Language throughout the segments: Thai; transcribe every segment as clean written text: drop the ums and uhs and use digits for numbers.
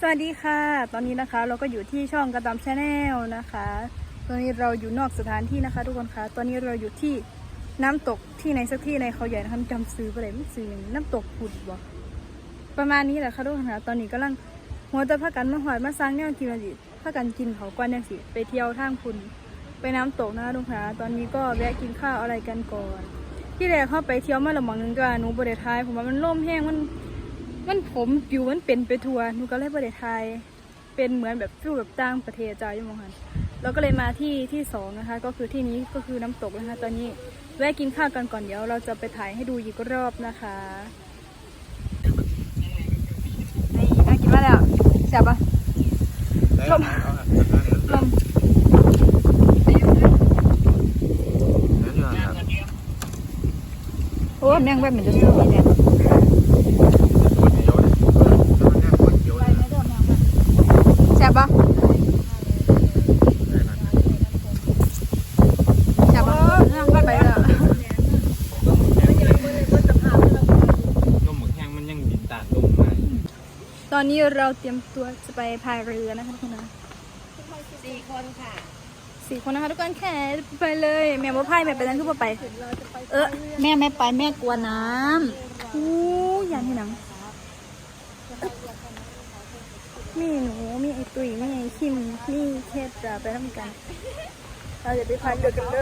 สวัสดีค่ะตอนนี้นะคะเราก็อยู่ที่ช่องกระตำชาแนลนะคะตอนนี้เราอยู่นอกสถานที่นะคะทุกคนคะตอนนี้เราอยู่ที่น้ำตกที่ไหนสักที่ในเขาใหญ่นะคะจำซื้อไปเลยไม่ซื้ออย่างน้ำตกผุดบ่ประมาณนี้แหละค่ะทุกคนคะตอนนี้กำลังหัวจะพักกันมาหอยมาสร้างแนวกินอะไรพักกันกินเขาก้อนยังสิไปเที่ยวทางคุณไปน้ำตกนะคะทุกคนคะตอนนี้ก็แวะกินข้าวอะไรกันก่อนที่แรกเข้าไปเที่ยวมาละหมองนึงก็หนูบริไทยผมว่ามันล่มแห้งมันผมอยู่มันเป็นไปทัวร์หนูก็เลยประเทศไทยเป็นเหมือนแบบฟิลแบบต่างประเทศจ้าอยู่มองหันเราก็เลยมาที่สองนะคะก็คือที่นี้ก็คือน้ำตกนะคะตอนนี้แวะกินข้าวกันก่อนเดี๋ยวเราจะไปถ่ายให้ดูอีกรอบนะคะนี่น่ากินมากแล้วแซ่บปะลมโอ้แมงแบบเหมือนจะซื้อนี่แหละแซ่บปะแซ่บปะนั่งไปแล้วตอนนี้เราเตรียมตัวจะไปพายเรือนะคะทุกคนนะ4 คนค่ะ4 คนนะคะทุกคนแค่ไปเลยแม่บ่พายแม่ไปนั่นคือบ่ไปแม่ไม่ไปแม่กลัวน้ำอู้ยันให้หนังมีหนูมีไอตุยมีไอคิมมีเคสจะไปทำกันเราจะไปพายเรือกันเล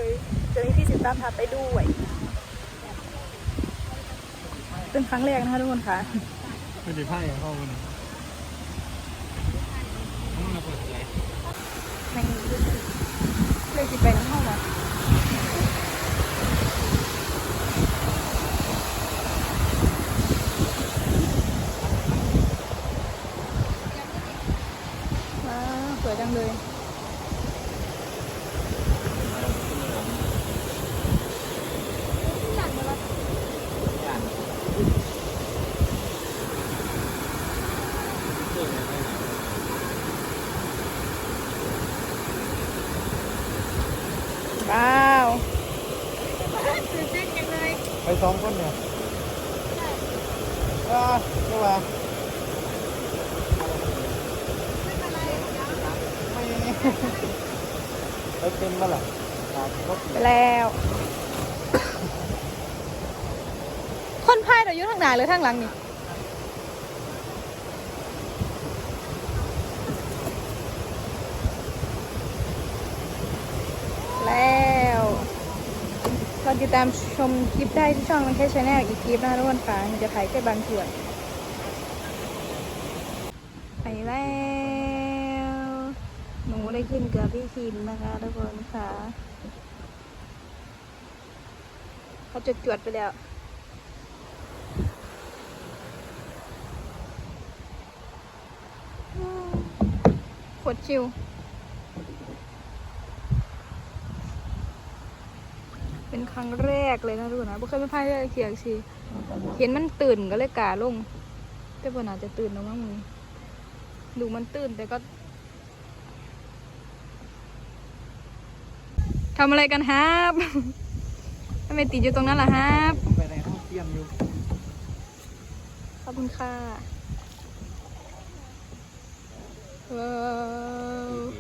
ยจะมีพี่สิตาพาไปด้วยเป็นครั้งแรกนะคะทุกคนค่ะไม่ได้พายเข้าเลยมาเปิดเลยในเลยจิไปน้ำห้องนะสวยจังเลยว้าวตื่นเต้นจังเลยไป2 คนเนี่ยเรียกว่าไปเต็มมาหรอแล้วคนพายเราอยู่ทางหน้าหรือทางหลังนี่แล้วเราติดตามชมคลิปได้ที่ช่องมันแค่ชาแนลอีกคลิปนะคะทุกคนค่ะมันจะถ่ายแค่บางส่วนไปแล้วหนูได้ขึ้นกับพี่คิมนะคะทุกคนค่ะเขาจวดไปแล้วโคตรชิวเป็นครั้งแรกเลยนะทุกคนนะไม่เคยไปพายเรือเขียงสิเห็นมันตื่นก็เลยกาลงแต่พอน่าจะตื่นแล้วมั้งมึงดูมันตื่นแต่ก็ทำอะไรกันครับทำไมติดอยู่ตรงนั้นล่ะครับไปในห้องเตรียมอยู่ขอบคุณค่ะ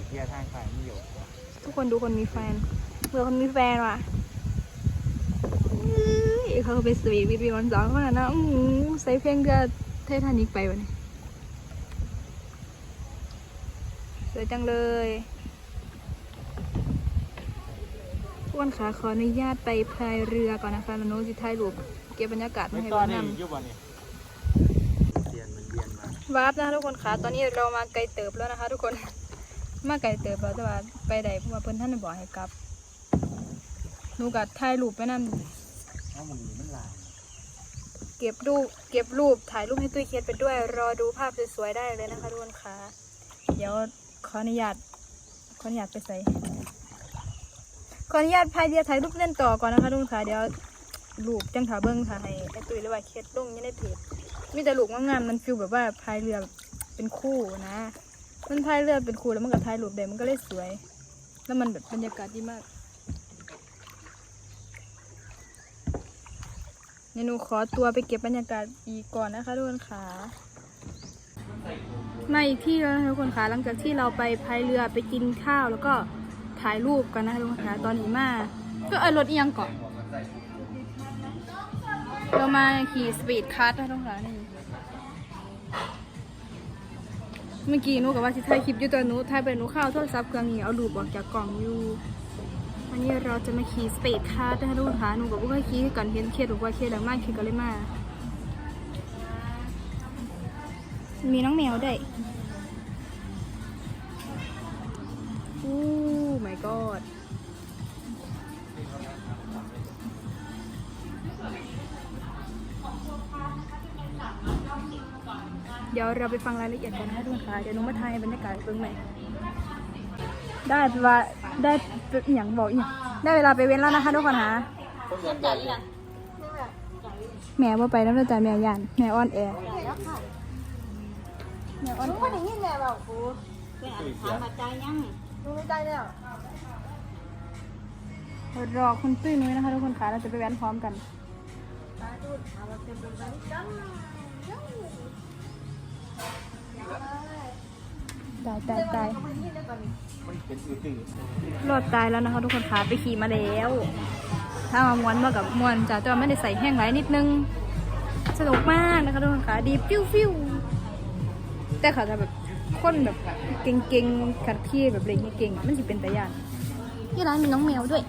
เที่ยวทางสายนี่อยู่ทุกคนดูคนมีแฟนเมื่อคนมีแฟนว่ะเขาไปสวีทวิวัน2คนนะใส่เพลงก็ไททานิกไปวะเนี่ยสวยจังเลยทุกคนค่ะขออนุญาตไปพายเรือก่อนนะคะแล้วโน้ตสิถ่ายรูปเก็บบรรยากาศมาให้เรานำวาร์ปนะคะทุกคนค่ะตอนนี้เรามาไกลเติบแล้วนะคะทุกคนมาไกลเติบแล้วแต่ว่าไปไหนเพราะว่าเพิ่นท่านบอกให้กลับหนูกัดถ่ายรูปไปนั่นเก็บรูปถ่ายรูปให้ตุ้ยเคสไปด้วยรอดูภาพสวยๆได้เลยนะคะทุกคนค่ะเดี๋ยวขออนุญาตไปใส่ขออนุญาตพายเรือถ่ายรูปเล่นต่อก่อนนะคะทุกคนค่ะเดี๋ยวรูปจังถาเบิ้งค่ะให้ตุ้ยหรือว่าเคสลงยังได้เพจมีแต่รูปงามๆมันฟิลแบบว่าพายเรือเป็นคู่นะมันพายเรือเป็นคู่แล้วมันก็ถ่ายรูปได้มันก็เลยสวยแล้วมันแบบบรรยากาศดีมาก หนูขอตัวไปเก็บบรรยากาศอีกก่อนนะคะทุกคนค่ะ มาอีกที่แล้วนะคะทุกคนคะหลังจากที่เราไปพายเรือไปกินข้าวแล้วก็ถ่ายรูปกันนะคะทุกคนคะตอนนี้มาก็รถอีกยังก่อนเรามาขี่สปีดคัทนะคะทุกคนคะนี่เมื่อกี้หนูกับว่าที่ถ่ายคลิปอยู่ตัวหนูถ่ายไปหนูเข้าโทรศัพท์เครื่องนี้เอารูปออกจากกล่องอยู่วันนี้เราจะมาขี่สปีดคัทนะคะทุกคนคะหนูกับว่าขี่ก่อนเห็นเครียดหรือว่าเครียดแล้วมากขี่กันเลยมามีน้องแมวด้วยโอ้ my god เดี๋ยวเราไปฟังรายละเอียดกันนะคะทุกคนค่ะเดี๋ยวนุ้งมาถ่ายบรรยากาศเพิ่งใหม่ได้เวลาได้อย่างบอกอย่างได้เวลาไปเว้นแล้วนะคะทุกคนค่ะแม่ว่าไปน้ำใจแม่ยันแม่อ้อนแอแม่อ้อน รู้ว่าอย่างนี้แม่บอกกูเป็นอันถามมาใจยังรู้ไม่ใจแล้ว รอคุณตุ้ยนุ้ยนะคะทุกคนค่ะเราจะไปแว้นพร้อมกัน ตาดูถามว่าเป็นแบบนั้นจัง ตาย มันเป็นอื่น รอดตายแล้วนะคะทุกคนค่ะไปขี่มาแล้ว ถ้ามาม้วนมากับม้วนจ้ะแต่ว่าไม่ได้ใส่แห้งไรนิดนึงสนุกมากนะคะทุกคนค่ะดีฟิวแต่เขาจะแบบคนแบบเก่งๆขัดขี้แบบเล่นเก่งมันจะเป็นตะยานที่ร้านมีน้องแมวด้วย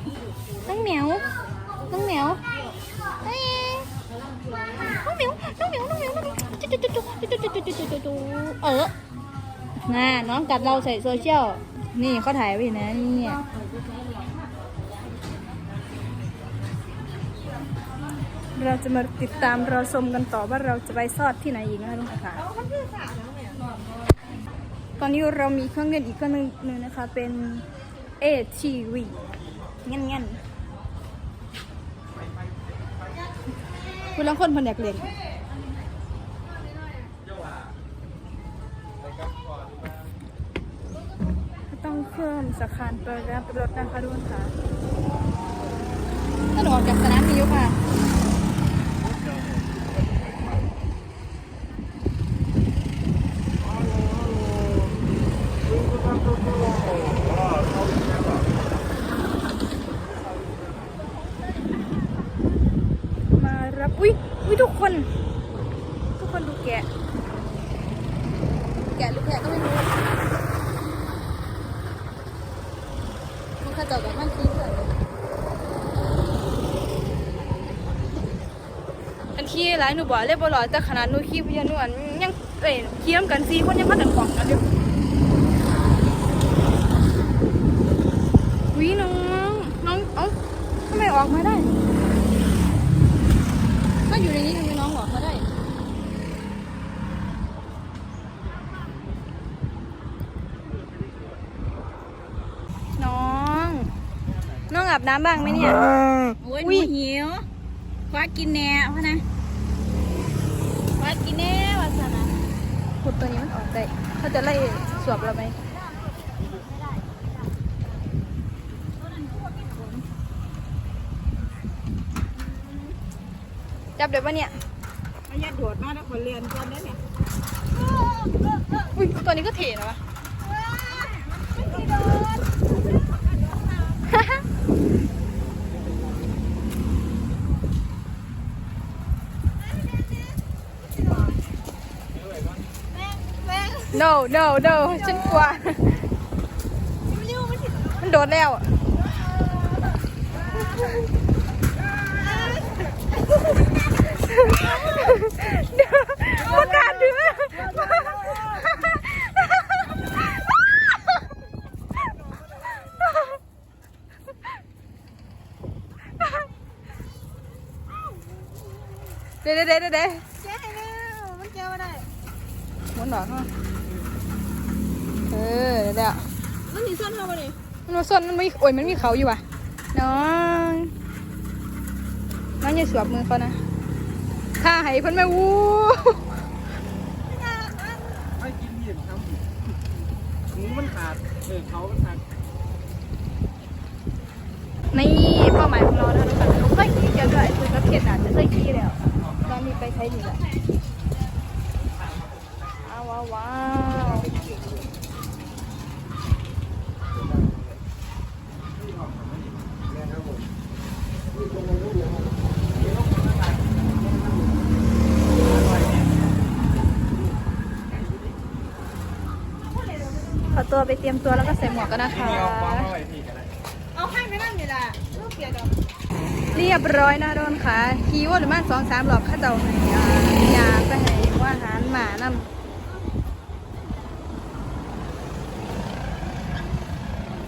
น้องแมวเอ้ยน้องแมวน่ะน้องกัดเราใส่โซเชียลนี่เขาถ่ายไว้นะนี่เราจะมาติดตามเราชมกันต่อว่าเราจะไปซอดที่ไหนอีกนะคะทุกคนค่ะตอนนี้เรามีเครื่องเล่นอีกเครื่องหนึ่งนะคะเป็น ATV งั้นคุณลังคนพันอยากเล่นต้องเพิ่มสะพานเปิดรับรถนะคะทุกคนค่ะถ้าหนูออกจากสนามมีอยู่ค่ะมารับอุ้ยทุกคนดูแกะหรือแกะก็ไม่รู้มันขจัดแบบมันขี้เกินอันขี้หลายหนูบอกเลยบ่หล่อแต่ขนาดหนูขี้พยานุอันยังขี้น้ำกัน4 คนยังพัดกันของกันเดียววิน้องเอ้าทำไมออกมาได้ก็อยู่ในนี้ทำไมน้องออกมาได้น้องอาบน้ำบ้างไหมเนี่ย โอ้ยหนูหิวคว้ากินแน่เพราะนะคว้ากินแน่วาสนา ขุดตัวนี้มันออกได้เขาจะไล่สวบเราไหมจับเดี๋ยวปะเนี่ย ไม่ยัดโดดมาแล้วคนเรียนก่อนได้ไหม อุ้ยตัวนี้ก็เท่นะวะno ฉันกลัวมันโดดแล้วประกาศดื้อเดี๋ยว แก้ให้แล้วมันแก้ไม่ได้ หมุนหรอเดี๋ยว มันมีส้นเข้ามาดิ มันส้นมันไม่โอ้ยมันมีเขาอยู่ว่ะน้องอย่าสวบมือเขานะถ้าให้เพิ่นไม่วู้ ๆไม่กินเหี้ยครับหมูมันขาดเขามันขาด นี่เป้าหมายของเรานะทุกคนเราเคยขี่กันด้วยคือกับเพียรอาจจะเคยขี่แล้วตอนนี้ไปใช้นี่แหละว้าว อตัวไปเตรียมตัวแล้วก็ใส่หมวกกันนะคะ เอาให้ไม่นั่งอยู่ละลูกเปียกดอก เรียบร้อยนะโดนค่ะขี่วนมา2-3 รอบเข้าเจ้าให้ยาไปให้ว่าอาหารหมานั่น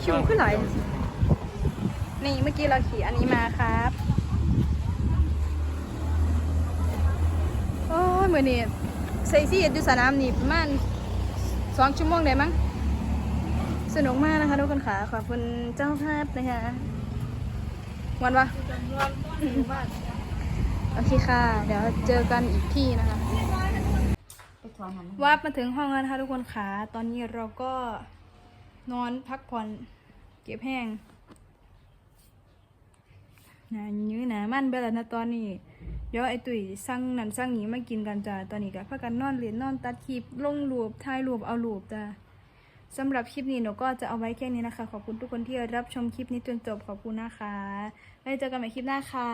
ชิวขึ้นหน่อยนี่เมื่อกี้เราขี่อันนี้มาครับโอ้ยมือนี่ใส่ซี่อยู่สนามนี่ประมาณ2 ชั่วโมงได้มั้งสนุกมากนะคะทุกคนค่ะขอบคุณเจ้าภาพนะคะวันวะโอเคค่ะ เดี๋ยวเจอกันอีกที่นะคะ ไปถอนหัน วาบมาถึงห้องแล้วนะคะทุกคนค่ะตอนนี้เราก็นอนพักผ่อนเก็บแห้งนะยื้อหนามั่นไปแล้วนะตอนนี้เดี๋ยวไอ้ตุ๋ยสั่งนั่นสั่งนี้มากินกันจ้าตอนนี้ก็พากันนอนเรียนนอนตัดคลิปลงรูปถ่ายรูปเอารูปจ้าสำหรับคลิปนี้หนูก็จะเอาไว้แค่นี้นะคะขอบคุณทุกคนที่รับชมคลิปนี้จนจบขอบคุณนะคะไว้เจอกันใหม่คลิปหน้าค่ะ